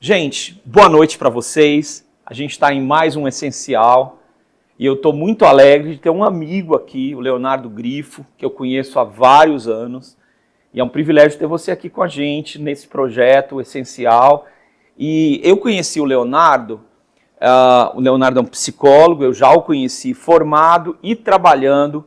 Gente, boa noite para vocês. A gente está em mais um Essencial e eu estou muito alegre de ter um amigo aqui, o Leonardo Grifo, que eu conheço há vários anos. E é um privilégio ter você aqui com a gente nesse projeto Essencial. E eu conheci o Leonardo é um psicólogo, eu já o conheci formado e trabalhando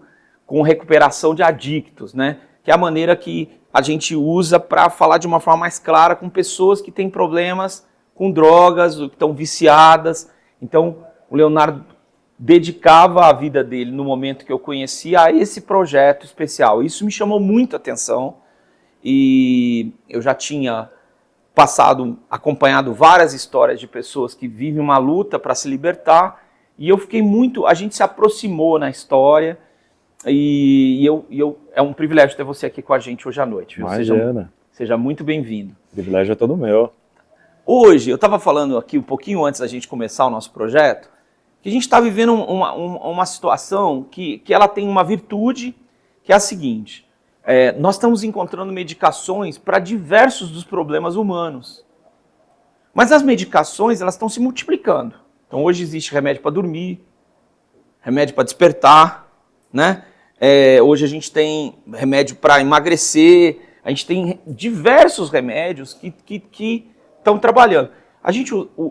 com recuperação de adictos, né? Que é a maneira que a gente usa para falar de uma forma mais clara com pessoas que têm problemas com drogas, que estão viciadas. Então, o Leonardo dedicava a vida dele, no momento que eu conheci, a esse projeto especial. Isso me chamou muito a atenção e eu já tinha acompanhado várias histórias de pessoas que vivem uma luta para se libertar e eu fiquei a gente se aproximou na história. É um privilégio ter você aqui com a gente hoje à noite. Viu? Seja muito bem-vindo. O privilégio é todo meu. Hoje, eu estava falando aqui um pouquinho antes da gente começar o nosso projeto, que a gente está vivendo uma situação que ela tem uma virtude, que é a seguinte: nós estamos encontrando medicações para diversos dos problemas humanos. Mas as medicações, elas estão se multiplicando. Então hoje existe remédio para dormir, remédio para despertar, né? Hoje a gente tem remédio para emagrecer, a gente tem diversos remédios que estão trabalhando.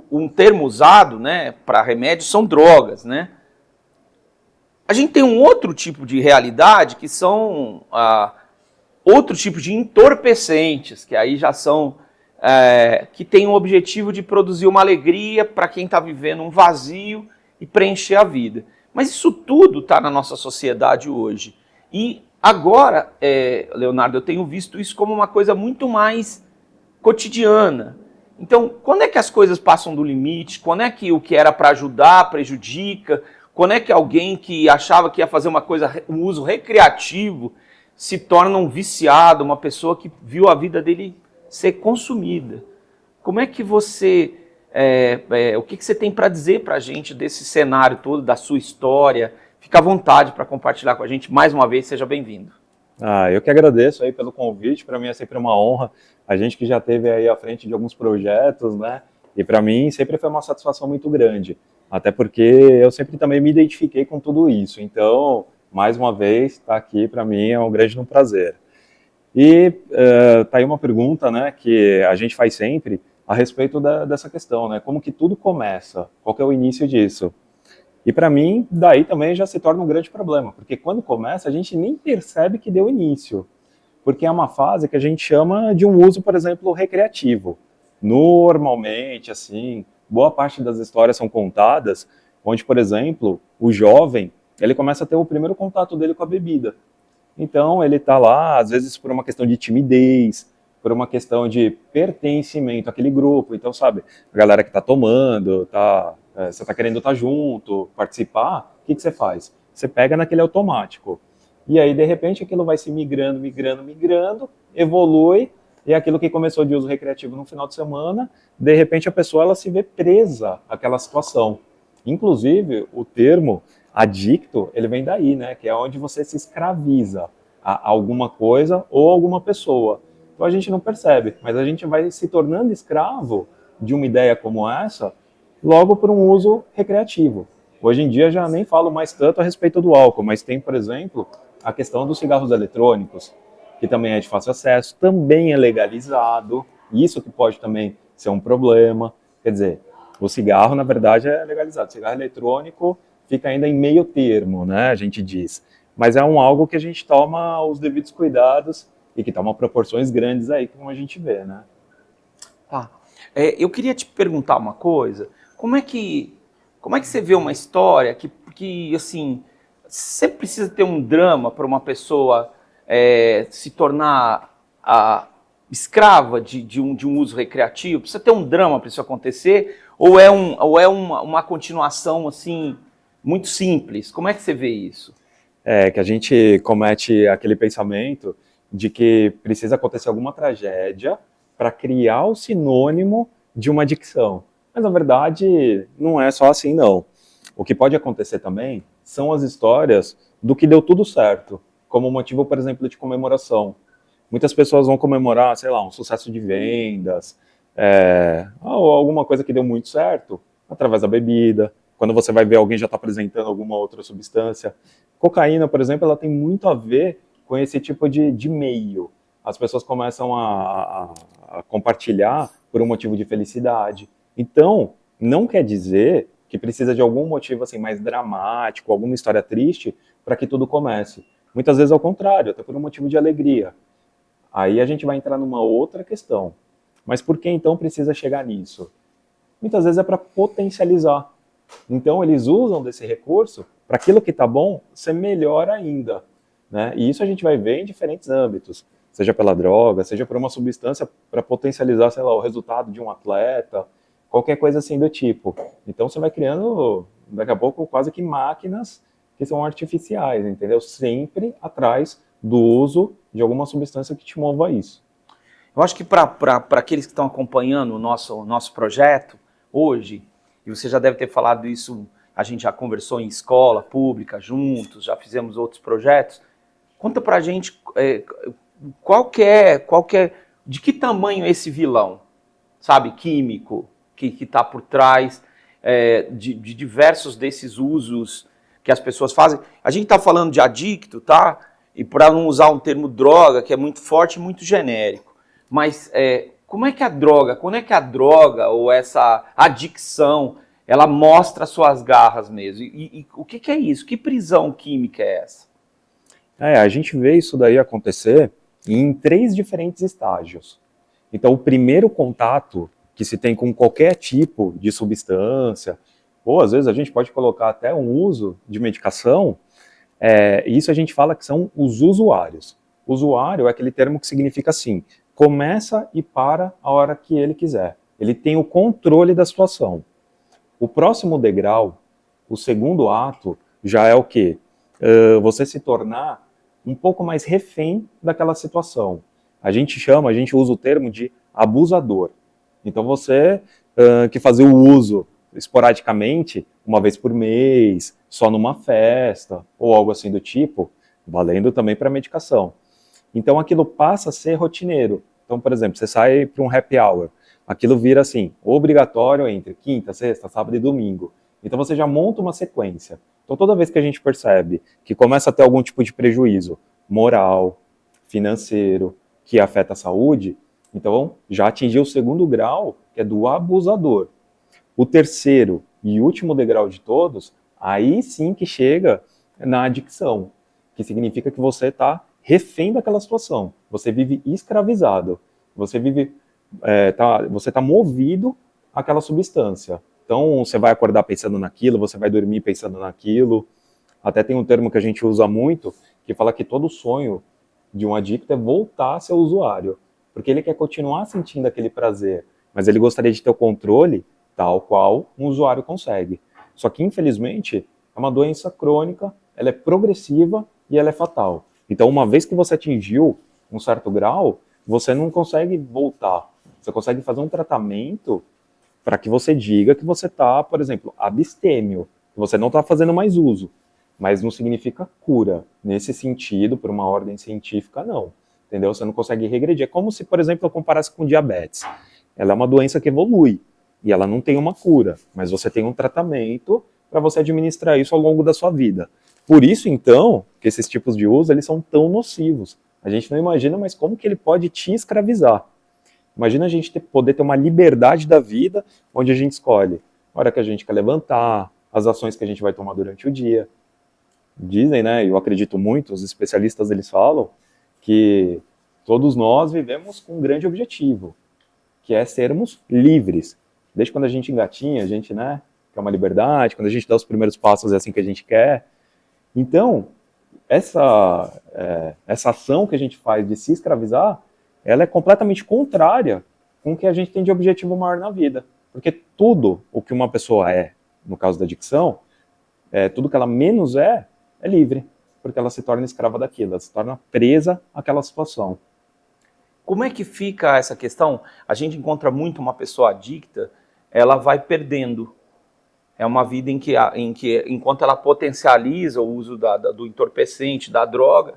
Um termo usado, né, para remédios são drogas, né? A gente tem um outro tipo de realidade que são outro tipo de entorpecentes, que aí já são que tem o objetivo de produzir uma alegria para quem está vivendo um vazio e preencher a vida. Mas isso tudo está na nossa sociedade hoje. E agora, Leonardo, eu tenho visto isso como uma coisa muito mais cotidiana. Então, quando é que as coisas passam do limite? Quando é que o que era para ajudar prejudica? Quando é que alguém que achava que ia fazer um uso recreativo se torna um viciado, uma pessoa que viu a vida dele ser consumida? Como é que você... o que você tem para dizer para a gente desse cenário todo, da sua história? Fica à vontade para compartilhar com a gente. Mais uma vez, seja bem-vindo. Eu que agradeço aí pelo convite. Para mim é sempre uma honra. A gente que já esteve aí à frente de alguns projetos, né? E para mim sempre foi uma satisfação muito grande. Até porque eu sempre também me identifiquei com tudo isso. Então, mais uma vez, estar aqui para mim é um grande prazer. E tá aí uma pergunta, né, que a gente faz sempre a respeito dessa questão, né? Como que tudo começa? Qual que é o início disso? E para mim, daí também já se torna um grande problema, porque quando começa a gente nem percebe que deu início, porque é uma fase que a gente chama de um uso, por exemplo, recreativo. Normalmente, assim, boa parte das histórias são contadas onde, por exemplo, o jovem, ele começa a ter o primeiro contato dele com a bebida. Então, ele está lá, às vezes, por uma questão de timidez, por uma questão de pertencimento àquele grupo. Então, sabe, a galera que está tomando, você está querendo estar junto, participar, o que você faz? Você pega naquele automático. E aí, de repente, aquilo vai se migrando, evolui, e aquilo que começou de uso recreativo no final de semana, de repente a pessoa ela se vê presa àquela situação. Inclusive, o termo adicto, ele vem daí, né? Que é onde você se escraviza a alguma coisa ou alguma pessoa. Então a gente não percebe, mas a gente vai se tornando escravo de uma ideia como essa, logo por um uso recreativo. Hoje em dia já nem falo mais tanto a respeito do álcool, mas tem, por exemplo, a questão dos cigarros eletrônicos, que também é de fácil acesso, também é legalizado, isso que pode também ser um problema. Quer dizer, o cigarro, na verdade, é legalizado. O cigarro eletrônico fica ainda em meio termo, né, a gente diz. Mas é algo que a gente toma os devidos cuidados e que toma proporções grandes aí, como a gente vê, né? Tá. Eu queria te perguntar uma coisa. Como é que você vê uma história que assim, sempre precisa ter um drama para uma pessoa se tornar escrava de um uso recreativo? Precisa ter um drama para isso acontecer? Ou é uma continuação assim muito simples? Como é que você vê isso? Que a gente comete aquele pensamento de que precisa acontecer alguma tragédia para criar o sinônimo de uma adicção. Mas, na verdade, não é só assim, não. O que pode acontecer também são as histórias do que deu tudo certo, como motivo, por exemplo, de comemoração. Muitas pessoas vão comemorar, sei lá, um sucesso de vendas, ou alguma coisa que deu muito certo através da bebida, quando você vai ver alguém já está apresentando alguma outra substância. Cocaína, por exemplo, ela tem muito a ver com esse tipo de meio. As pessoas começam a compartilhar por um motivo de felicidade. Então, não quer dizer que precisa de algum motivo assim mais dramático, alguma história triste para que tudo comece. Muitas vezes ao contrário, até por um motivo de alegria. Aí a gente vai entrar numa outra questão. Mas por que então precisa chegar nisso? Muitas vezes é para potencializar. Então eles usam desse recurso para aquilo que está bom ser melhor ainda, né? E isso a gente vai ver em diferentes âmbitos, seja pela droga, seja por uma substância para potencializar, sei lá, o resultado de um atleta, qualquer coisa assim do tipo. Então você vai criando, daqui a pouco, quase que máquinas que são artificiais, entendeu? Sempre atrás do uso de alguma substância que te mova a isso. Eu acho que para aqueles que estão acompanhando o nosso projeto hoje, e você já deve ter falado isso, a gente já conversou em escola pública juntos, já fizemos outros projetos. Conta pra gente de que tamanho é esse vilão, sabe, químico, que está por trás de diversos desses usos que as pessoas fazem. A gente está falando de adicto, tá? E para não usar um termo droga, que é muito forte e muito genérico. Mas como é que quando é que a droga ou essa adicção, ela mostra suas garras mesmo? E o que é isso? Que prisão química é essa? A gente vê isso daí acontecer em 3 diferentes estágios. Então, o primeiro contato que se tem com qualquer tipo de substância, ou às vezes a gente pode colocar até um uso de medicação, isso a gente fala que são os usuários. Usuário é aquele termo que significa assim, começa e para a hora que ele quiser. Ele tem o controle da situação. O próximo degrau, o segundo ato, já é o quê? Você se tornar um pouco mais refém daquela situação. A gente usa o termo de abusador. Então você que fazia o uso esporadicamente, uma vez por mês, só numa festa, ou algo assim do tipo, valendo também para medicação. Então aquilo passa a ser rotineiro. Então, por exemplo, você sai para um happy hour, aquilo vira assim, obrigatório entre quinta, sexta, sábado e domingo. Então você já monta uma sequência. Então toda vez que a gente percebe que começa a ter algum tipo de prejuízo moral, financeiro, que afeta a saúde, então já atingiu o segundo grau, que é do abusador. O terceiro e último degrau de todos, aí sim que chega na adicção, que significa que você está refém daquela situação, você vive escravizado, você está movido àquela substância. Então você vai acordar pensando naquilo, você vai dormir pensando naquilo. Até tem um termo que a gente usa muito, que fala que todo sonho de um adicto é voltar a ser usuário, porque ele quer continuar sentindo aquele prazer, mas ele gostaria de ter o controle tal qual um usuário consegue. Só que, infelizmente, é uma doença crônica, ela é progressiva e ela é fatal. Então, uma vez que você atingiu um certo grau, você não consegue voltar. Você consegue fazer um tratamento para que você diga que você está, por exemplo, abstêmio, que você não está fazendo mais uso. Mas não significa cura. Nesse sentido, por uma ordem científica, não. Entendeu? Você não consegue regredir. É como se, por exemplo, eu comparasse com diabetes. Ela é uma doença que evolui e ela não tem uma cura, mas você tem um tratamento para você administrar isso ao longo da sua vida. Por isso, então, que esses tipos de uso, eles são tão nocivos. A gente não imagina, mas como que ele pode te escravizar? Imagina a gente poder ter uma liberdade da vida, onde a gente escolhe a hora que a gente quer levantar, as ações que a gente vai tomar durante o dia. Dizem, né, eu acredito muito, os especialistas eles falam, que todos nós vivemos com um grande objetivo, que é sermos livres. Desde quando a gente engatinha, a gente, né, quer uma liberdade, quando a gente dá os primeiros passos é assim que a gente quer. Então, essa ação que a gente faz de se escravizar, ela é completamente contrária com o que a gente tem de objetivo maior na vida. Porque tudo o que uma pessoa é, no caso da adicção, tudo que ela menos é livre. Porque ela se torna escrava daquilo, ela se torna presa àquela situação. Como é que fica essa questão? A gente encontra muito uma pessoa adicta, ela vai perdendo. É uma vida em que enquanto ela potencializa o uso do entorpecente, da droga,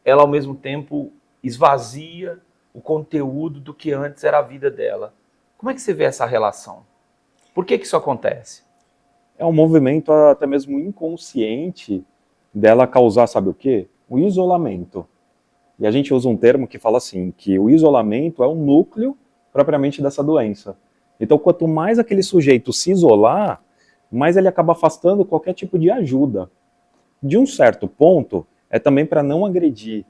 ela ao mesmo tempo esvazia o conteúdo do que antes era a vida dela. Como é que você vê essa relação? Por que isso acontece? É um movimento até mesmo inconsciente dela causar, sabe o quê? O isolamento. E a gente usa um termo que fala assim, que o isolamento é o núcleo propriamente dessa doença. Então, quanto mais aquele sujeito se isolar, mais ele acaba afastando qualquer tipo de ajuda. De um certo ponto, é também para não agredir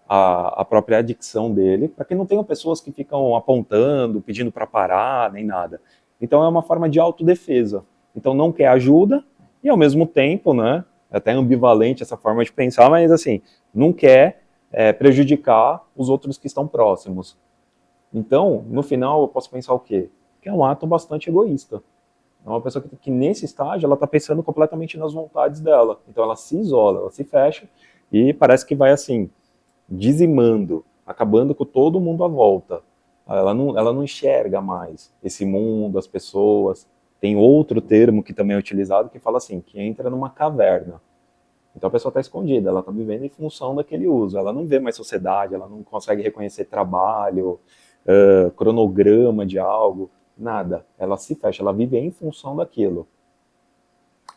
a própria adicção dele, para que não tenham pessoas que ficam apontando, pedindo para parar, nem nada. Então, é uma forma de autodefesa. Então, não quer ajuda e, ao mesmo tempo, né, é até ambivalente essa forma de pensar, mas assim, não quer prejudicar os outros que estão próximos. Então, no final, eu posso pensar o quê? Que é um ato bastante egoísta. É uma pessoa que nesse estágio, ela está pensando completamente nas vontades dela. Então, ela se isola, ela se fecha e parece que vai, assim, dizimando, acabando com todo mundo à volta. Ela não enxerga mais esse mundo, as pessoas. Tem outro termo que também é utilizado que fala assim, que entra numa caverna. Então a pessoa está escondida, ela está vivendo em função daquele uso. Ela não vê mais sociedade, ela não consegue reconhecer trabalho, cronograma de algo, nada. Ela se fecha, ela vive em função daquilo.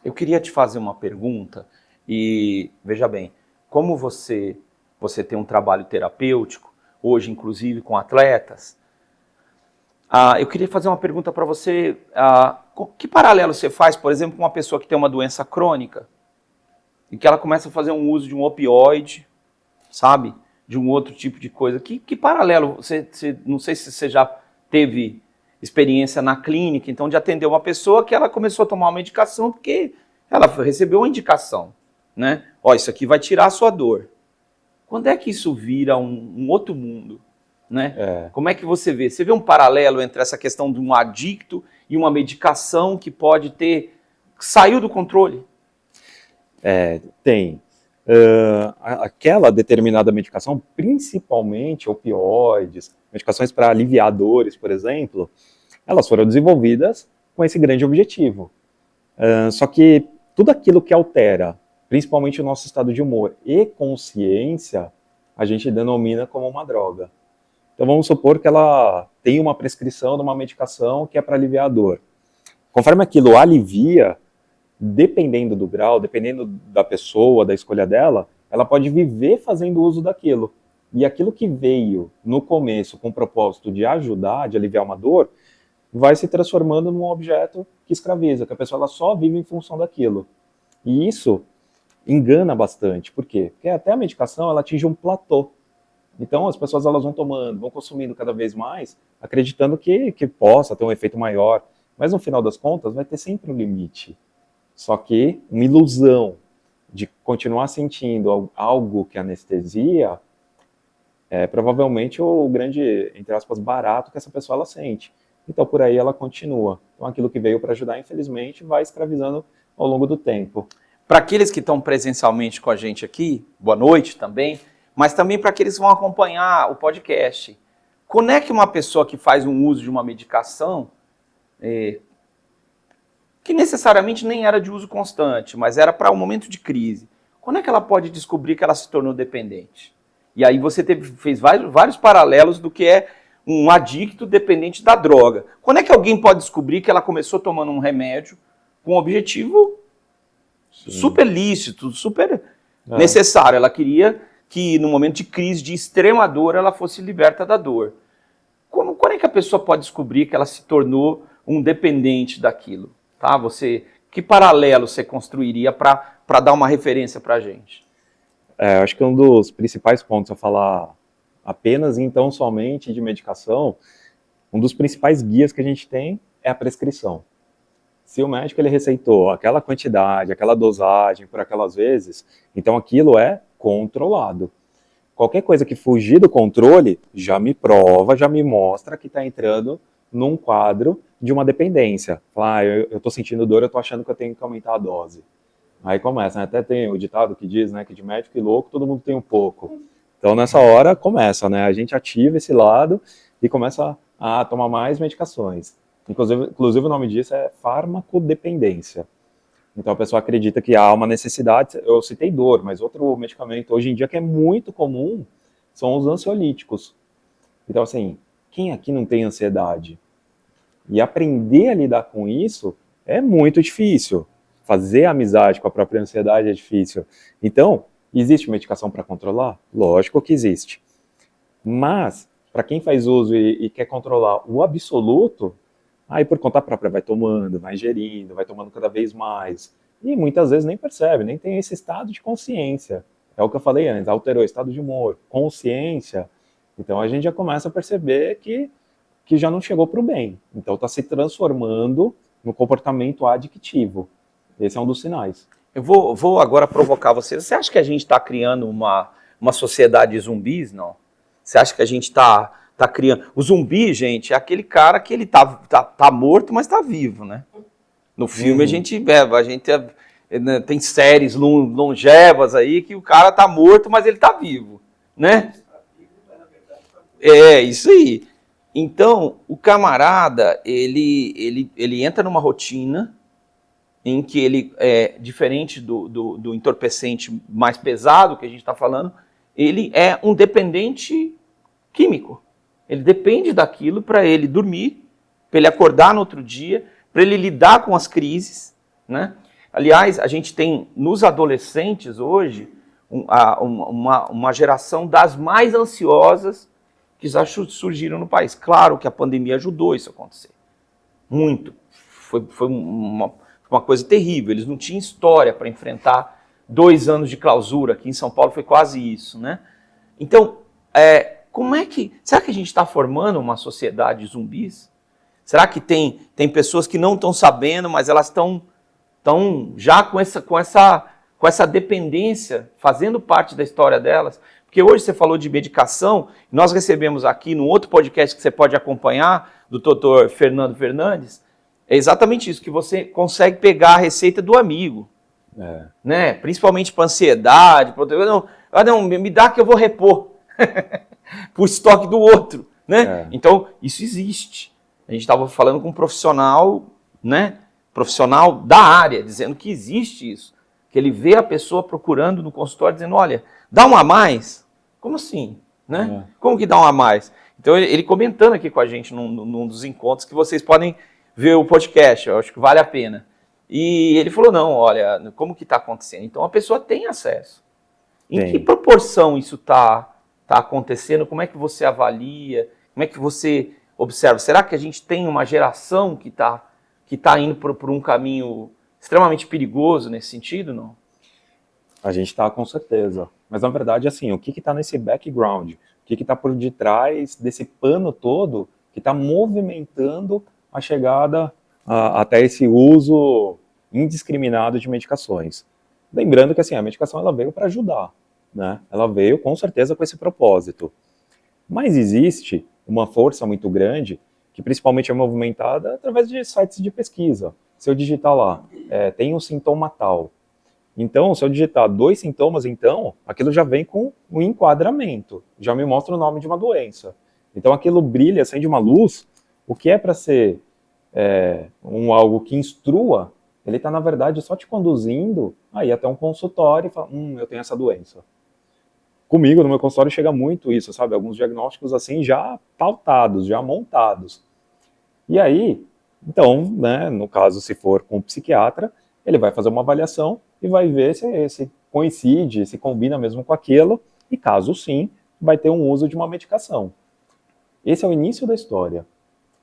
Eu queria te fazer uma pergunta e, veja bem, como você tem um trabalho terapêutico, hoje inclusive com atletas, eu queria fazer uma pergunta para você, que paralelo você faz, por exemplo, com uma pessoa que tem uma doença crônica e que ela começa a fazer um uso de um opioide, sabe? De um outro tipo de coisa. Que paralelo, não sei se você já teve experiência na clínica, então de atender uma pessoa que ela começou a tomar uma medicação porque ela recebeu uma indicação, né? Ó, isso aqui vai tirar a sua dor. Quando é que isso vira um outro mundo, né? Como é que você vê? Você vê um paralelo entre essa questão de um adicto e uma medicação que pode saiu do controle? Tem. Aquela determinada medicação, principalmente opioides, medicações para aliviar dores, por exemplo, elas foram desenvolvidas com esse grande objetivo. Só que tudo aquilo que altera, principalmente o nosso estado de humor e consciência, a gente denomina como uma droga. Então vamos supor que ela tem uma prescrição de uma medicação que é para aliviar a dor. Conforme aquilo alivia, dependendo do grau, dependendo da pessoa, da escolha dela, ela pode viver fazendo uso daquilo. E aquilo que veio no começo com o propósito de ajudar, de aliviar uma dor, vai se transformando num objeto que escraviza, que a pessoa ela só vive em função daquilo. E isso engana bastante. Por quê? Porque até a medicação ela atinge um platô. Então as pessoas elas vão tomando, vão consumindo cada vez mais, acreditando que possa ter um efeito maior. Mas no final das contas vai ter sempre um limite. Só que uma ilusão de continuar sentindo algo que anestesia é provavelmente o grande, entre aspas, barato que essa pessoa ela sente. Então por aí ela continua. Então aquilo que veio para ajudar, infelizmente, vai escravizando ao longo do tempo. Para aqueles que estão presencialmente com a gente aqui, boa noite também, mas também para aqueles que vão acompanhar o podcast. Como é que uma pessoa que faz um uso de uma medicação, que necessariamente nem era de uso constante, mas era para um momento de crise, quando é que ela pode descobrir que ela se tornou dependente? E aí você fez vários paralelos do que é um adicto dependente da droga. Quando é que alguém pode descobrir que ela começou tomando um remédio com um objetivo super lícito, super necessário? Ela queria que no momento de crise, de extrema dor, ela fosse liberta da dor. Quando é que a pessoa pode descobrir que ela se tornou um dependente daquilo? Tá? Que paralelo você construiria para dar uma referência para a gente? Acho que um dos principais pontos a falar apenas e então somente de medicação, um dos principais guias que a gente tem é a prescrição. Se o médico ele receitou aquela quantidade, aquela dosagem por aquelas vezes, então aquilo é controlado. Qualquer coisa que fugir do controle já me prova, já me mostra que está entrando num quadro de uma dependência. Eu estou sentindo dor, eu estou achando que eu tenho que aumentar a dose. Aí começa, né? Até tem o ditado que diz, né, que de médico e louco todo mundo tem um pouco. Então nessa hora começa, né? A gente ativa esse lado e começa a tomar mais medicações. Inclusive o nome disso é farmacodependência. Então a pessoa acredita que há uma necessidade, eu citei dor, mas outro medicamento hoje em dia que é muito comum são os ansiolíticos. Então assim, quem aqui não tem ansiedade? E aprender a lidar com isso é muito difícil. Fazer amizade com a própria ansiedade é difícil. Então, existe medicação para controlar? Lógico que existe. Mas, para quem faz uso e quer controlar o absoluto, aí por conta própria vai tomando, vai ingerindo, vai tomando cada vez mais. E muitas vezes nem percebe, nem tem esse estado de consciência. É o que eu falei antes, alterou estado de humor, consciência. Então a gente já começa a perceber que já não chegou para o bem. Então está se transformando no comportamento adictivo. Esse é um dos sinais. Eu vou agora provocar você. Você acha que a gente está criando uma sociedade de zumbis, não? Você acha que a gente está criando... O zumbi, gente, é aquele cara que ele tá morto, mas está vivo, né? No filme a gente tem séries longevas aí que o cara tá morto, mas ele tá vivo, né? É, isso aí. Então, o camarada, ele entra numa rotina em que ele, diferente do entorpecente mais pesado que a gente está falando, ele é um dependente químico. Ele depende daquilo para ele dormir, para ele acordar no outro dia, para ele lidar com as crises, né? Aliás, a gente tem nos adolescentes hoje uma geração das mais ansiosas que já surgiram no país. Claro que a pandemia ajudou isso a acontecer. Muito. Foi uma coisa terrível. Eles não tinham história para enfrentar 2 anos de clausura. Aqui em São Paulo foi quase isso, né? Então, será que a gente está formando uma sociedade de zumbis? Será que tem pessoas que não estão sabendo, mas elas estão já com essa dependência, fazendo parte da história delas? Porque hoje você falou de medicação, nós recebemos aqui num outro podcast que você pode acompanhar, do doutor Fernando Fernandes, é exatamente isso, que você consegue pegar a receita do amigo, né? Principalmente para ansiedade, não, me dá que eu vou repor para o estoque do outro, né? Então, isso existe. A gente estava falando com um profissional, né? Profissional da área, dizendo que existe isso. Que ele vê a pessoa procurando no consultório, dizendo, olha, dá um a mais? Como assim? Né? Como que dá um a mais? Então, ele comentando aqui com a gente num dos encontros, que vocês podem ver o podcast, eu acho que vale a pena. E ele falou, não, olha, como que está acontecendo? Então, a pessoa tem acesso. Em que proporção isso está acontecendo? Como é que você avalia? Como é que você observa? Será que a gente tem uma geração que está indo por um caminho extremamente perigoso nesse sentido, não? A gente está, com certeza. Mas, na verdade, assim, o que está nesse background? O que está por detrás desse pano todo que está movimentando a chegada até esse uso indiscriminado de medicações? Lembrando que, assim, a medicação ela veio para ajudar, né? Ela veio, com certeza, com esse propósito. Mas existe uma força muito grande que principalmente é movimentada através de sites de pesquisa. Se eu digitar lá, tem um sintoma tal. Então, se eu digitar 2 sintomas, então, aquilo já vem com um enquadramento, já me mostra o nome de uma doença. Então, aquilo brilha, acende uma luz, o que é para ser algo que instrua, ele está, na verdade, só te conduzindo aí até um consultório e fala, eu tenho essa doença. Comigo, no meu consultório, chega muito isso, sabe? Alguns diagnósticos assim já pautados, já montados. E aí, então, né, no caso, se for com um psiquiatra, ele vai fazer uma avaliação e vai ver se coincide, se combina mesmo com aquilo, e caso sim, vai ter um uso de uma medicação. Esse é o início da história.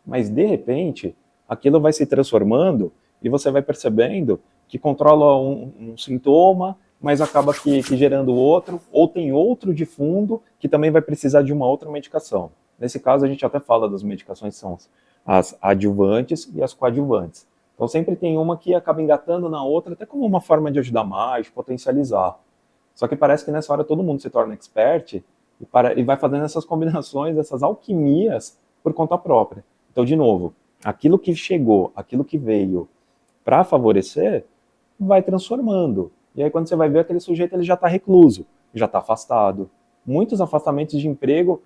Mas, de repente, aquilo vai se transformando e você vai percebendo que controla um sintoma, mas acaba que gerando outro, ou tem outro de fundo que também vai precisar de uma outra medicação. Nesse caso, a gente até fala das medicações que são as adjuvantes e as coadjuvantes. Então sempre tem uma que acaba engatando na outra, até como uma forma de ajudar mais, de potencializar. Só que parece que nessa hora todo mundo se torna expert e vai fazendo essas combinações, essas alquimias por conta própria. Então, de novo, aquilo que chegou, aquilo que veio para favorecer, vai transformando. E aí quando você vai ver, aquele sujeito ele já está recluso, já está afastado. Muitos afastamentos de emprego,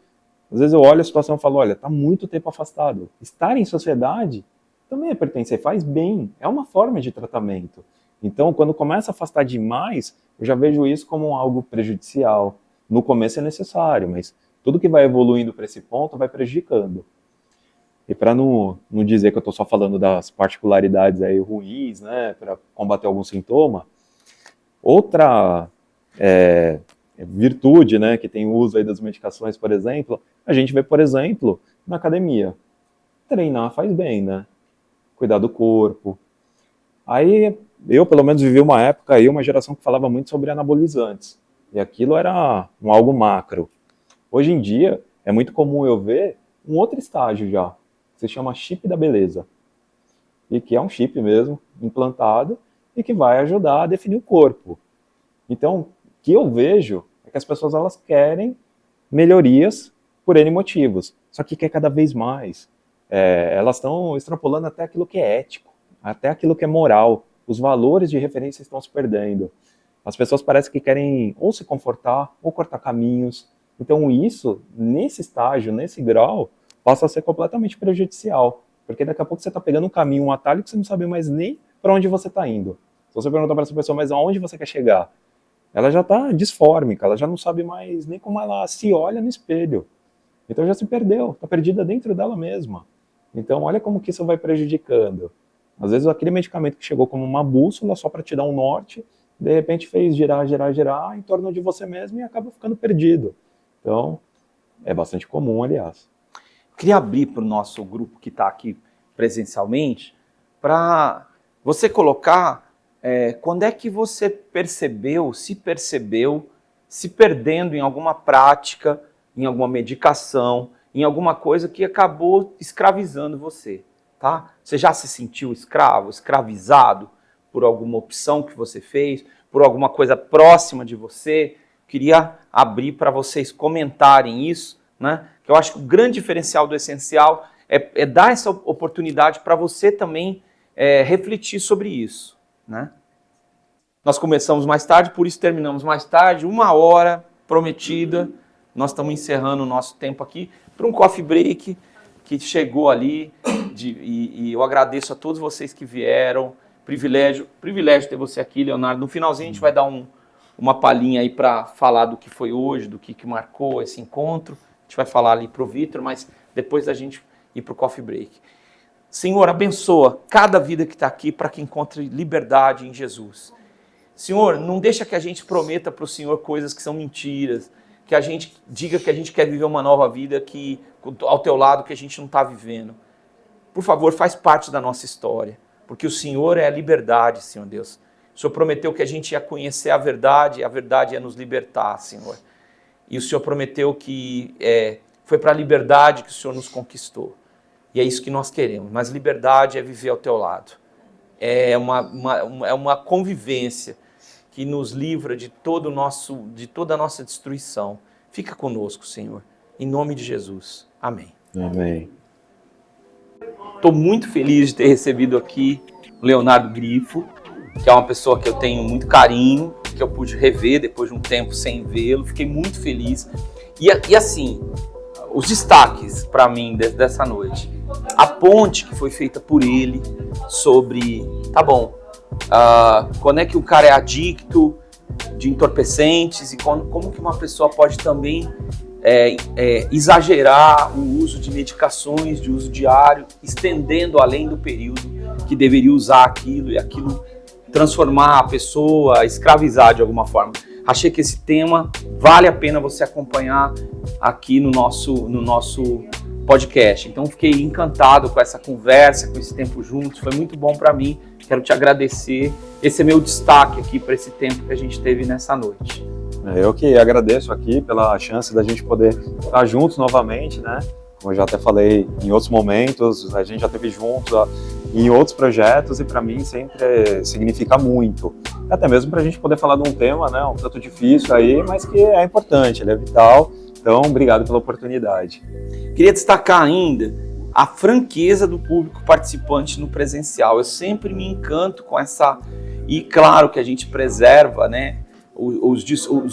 às vezes eu olho a situação e falo, olha, está muito tempo afastado. Estar em sociedade também é pertencer, faz bem, é uma forma de tratamento. Então, quando começa a afastar demais, eu já vejo isso como algo prejudicial. No começo é necessário, mas tudo que vai evoluindo para esse ponto vai prejudicando. E para não dizer que eu estou só falando das particularidades aí ruins, né, para combater algum sintoma, outra virtude, né, que tem o uso aí das medicações, por exemplo, a gente vê, por exemplo, na academia. Treinar faz bem, né? Cuidar do corpo. Aí eu, pelo menos, vivi uma época aí, uma geração que falava muito sobre anabolizantes. E aquilo era algo macro. Hoje em dia, é muito comum eu ver um outro estágio já, que se chama chip da beleza. E que é um chip mesmo, implantado, e que vai ajudar a definir o corpo. Então, o que eu vejo é que as pessoas elas querem melhorias por N motivos, só que quer cada vez mais. Elas estão extrapolando até aquilo que é ético, até aquilo que é moral. Os valores de referência estão se perdendo. As pessoas parecem que querem ou se confortar ou cortar caminhos. Então isso, nesse estágio, nesse grau, passa a ser completamente prejudicial. Porque daqui a pouco você está pegando um caminho, um atalho que você não sabe mais nem para onde você está indo. Se você perguntar para essa pessoa, mas aonde você quer chegar? Ela já está disfórmica, ela já não sabe mais nem como ela se olha no espelho. Então já se perdeu, está perdida dentro dela mesma. Então olha como que isso vai prejudicando. Às vezes aquele medicamento que chegou como uma bússola só para te dar um norte, de repente fez girar em torno de você mesmo e acaba ficando perdido. Então é bastante comum, aliás. Queria abrir para o nosso grupo que está aqui presencialmente, para você colocar quando é que você percebeu se perdendo em alguma prática, em alguma medicação, em alguma coisa que acabou escravizando você, tá? Você já se sentiu escravo, escravizado por alguma opção que você fez, por alguma coisa próxima de você? Queria abrir para vocês comentarem isso, né? Que eu acho que o grande diferencial do Essencial é dar essa oportunidade para você também refletir sobre isso, né? Nós começamos mais tarde, por isso terminamos mais tarde, 1 hora prometida. Nós estamos encerrando o nosso tempo aqui para um coffee break que chegou ali, e eu agradeço a todos vocês que vieram, privilégio ter você aqui, Leonardo. No finalzinho a gente vai dar uma palhinha aí para falar do que foi hoje, do que marcou esse encontro. A gente vai falar ali para o Vitor, mas depois da gente ir para o coffee break. Senhor, abençoa cada vida que está aqui para que encontre liberdade em Jesus. Senhor, não deixa que a gente prometa para o Senhor coisas que são mentiras, que a gente diga que a gente quer viver uma nova vida que, ao teu lado que a gente não está vivendo. Por favor, faz parte da nossa história, porque o Senhor é a liberdade, Senhor Deus. O Senhor prometeu que a gente ia conhecer a verdade ia nos libertar, Senhor. E o Senhor prometeu que foi para a liberdade que o Senhor nos conquistou. E é isso que nós queremos, mas liberdade é viver ao teu lado. É uma convivência que nos livra de toda a nossa destruição. Fica conosco, Senhor, em nome de Jesus. Amém. Amém. Estou muito feliz de ter recebido aqui o Leonardo Grifo, que é uma pessoa que eu tenho muito carinho, que eu pude rever depois de um tempo sem vê-lo. Fiquei muito feliz. E assim, os destaques para mim dessa noite. A ponte que foi feita por ele sobre, quando é que o cara é adicto de entorpecentes e como que uma pessoa pode também exagerar o uso de medicações de uso diário, estendendo além do período que deveria usar aquilo e aquilo transformar a pessoa, escravizar de alguma forma. Achei que esse tema vale a pena você acompanhar aqui no nosso podcast. Então fiquei encantado com essa conversa, com esse tempo juntos, foi muito bom para mim, quero te agradecer. Esse é meu destaque aqui para esse tempo que a gente teve nessa noite. Eu que agradeço aqui pela chance da gente poder estar juntos novamente, né? Como eu já até falei em outros momentos, a gente já esteve juntos em outros projetos e para mim sempre significa muito. Até mesmo para a gente poder falar de um tema, né, um tanto difícil aí, mas que é importante, ele é vital. Então, obrigado pela oportunidade. Queria destacar ainda a franqueza do público participante no presencial. Eu sempre me encanto com essa... E claro que a gente preserva, né, os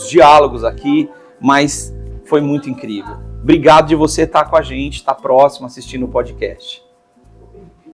diálogos aqui, mas foi muito incrível. Obrigado de você estar com a gente, estar próximo, assistindo o podcast.